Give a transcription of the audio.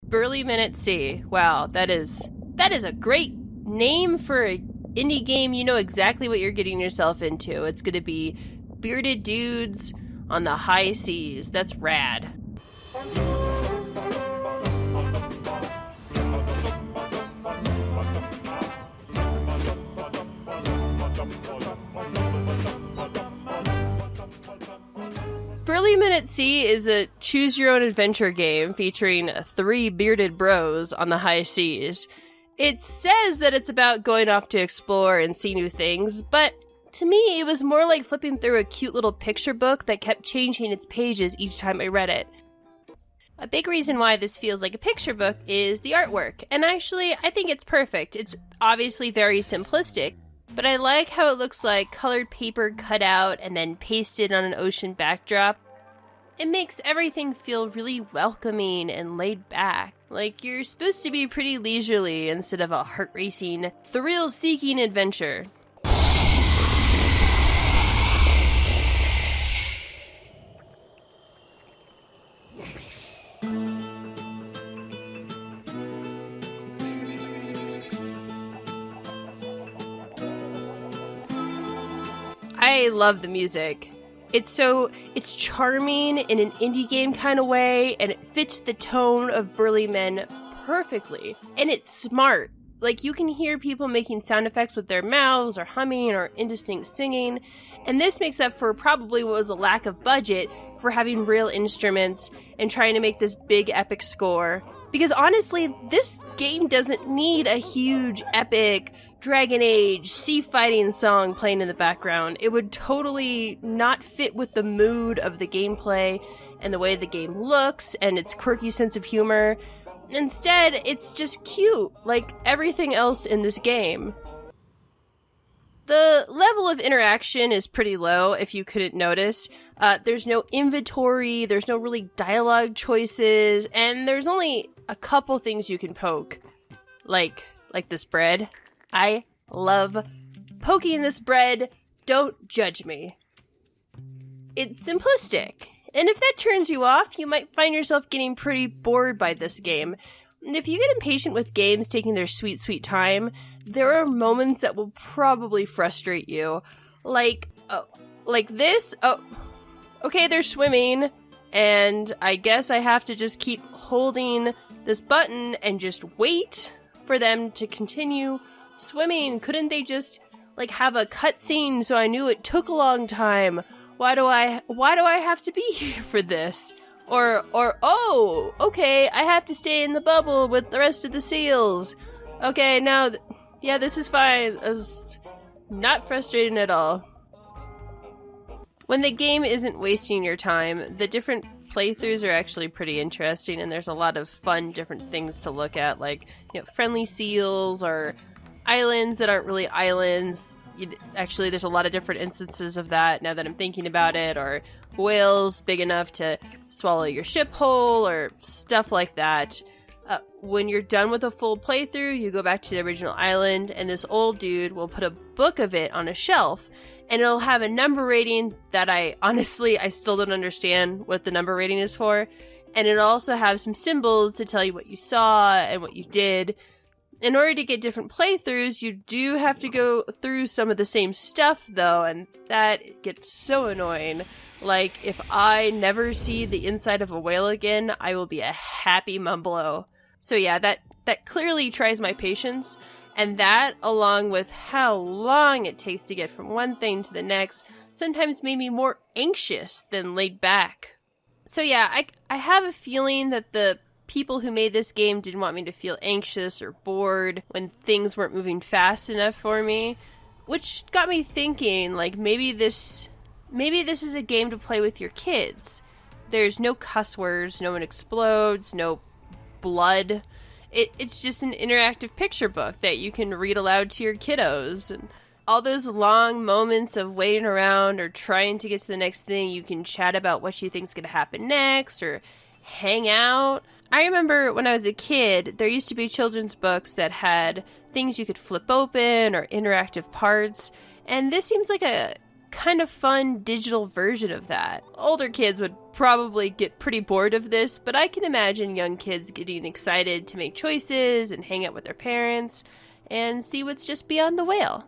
Burly Men at Sea. Wow, that is a great name for an indie game. You know exactly what you're getting yourself into. It's going to be bearded dudes on the high seas. That's rad. Burly Men at Sea is a choose-your-own-adventure game featuring 3 bearded bros on the high seas. It says that it's about going off to explore and see new things, but to me it was more like flipping through a cute little picture book that kept changing its pages each time I read it. A big reason why this feels like a picture book is the artwork, and actually I think it's perfect. It's obviously very simplistic, but I like how it looks like colored paper cut out and then pasted on an ocean backdrop. It makes everything feel really welcoming and laid back. Like you're supposed to be pretty leisurely instead of a heart-racing, thrill-seeking adventure. I love the music. It's charming in an indie game kind of way, and it fits the tone of Burly Men perfectly. And it's smart. Like, you can hear people making sound effects with their mouths, or humming, or indistinct singing, and this makes up for probably what was a lack of budget for having real instruments and trying to make this big epic score. Because honestly, this game doesn't need a huge, epic, Dragon Age, sea fighting song playing in the background. It would totally not fit with the mood of the gameplay and the way the game looks and its quirky sense of humor. Instead, it's just cute, like everything else in this game. The level of interaction is pretty low, if you couldn't notice. There's no inventory, there's no really dialogue choices, and there's only a couple things you can poke. Like this bread. I love poking this bread. Don't judge me. It's simplistic, and if that turns you off, you might find yourself getting pretty bored by this game. And if you get impatient with games taking their sweet, sweet time, there are moments that will probably frustrate you. Like this. Oh, okay, they're swimming, and I guess I have to just keep holding this button and just wait for them to continue swimming. Couldn't they just, have a cutscene so I knew it took a long time? Why do I have to be here for this? Or, oh, okay, I have to stay in the bubble with the rest of the seals. Okay, now, yeah, this is fine. It's not frustrating at all. When the game isn't wasting your time, the different playthroughs are actually pretty interesting, and there's a lot of fun different things to look at, like, friendly seals or islands that aren't really islands. Actually, there's a lot of different instances of that now that I'm thinking about it, or whales big enough to swallow your ship whole, or stuff like that. When you're done with a full playthrough, you go back to the original island, and this old dude will put a book of it on a shelf, and it'll have a number rating that I still don't understand what the number rating is for, and it'll also have some symbols to tell you what you saw and what you did. In order to get different playthroughs, you do have to go through some of the same stuff, though, and that gets so annoying. Like, if I never see the inside of a whale again, I will be a happy mumblo. So yeah, that clearly tries my patience, and that, along with how long it takes to get from one thing to the next, sometimes made me more anxious than laid back. So yeah, I have a feeling that the people who made this game didn't want me to feel anxious or bored when things weren't moving fast enough for me, which got me thinking, maybe this is a game to play with your kids. There's no cuss words, no one explodes, no blood. It's just an interactive picture book that you can read aloud to your kiddos. And all those long moments of waiting around or trying to get to the next thing, you can chat about what you think's going to happen next or hang out. I remember when I was a kid, there used to be children's books that had things you could flip open or interactive parts, and this seems like a kind of fun digital version of that. Older kids would probably get pretty bored of this, but I can imagine young kids getting excited to make choices and hang out with their parents and see what's just beyond the whale.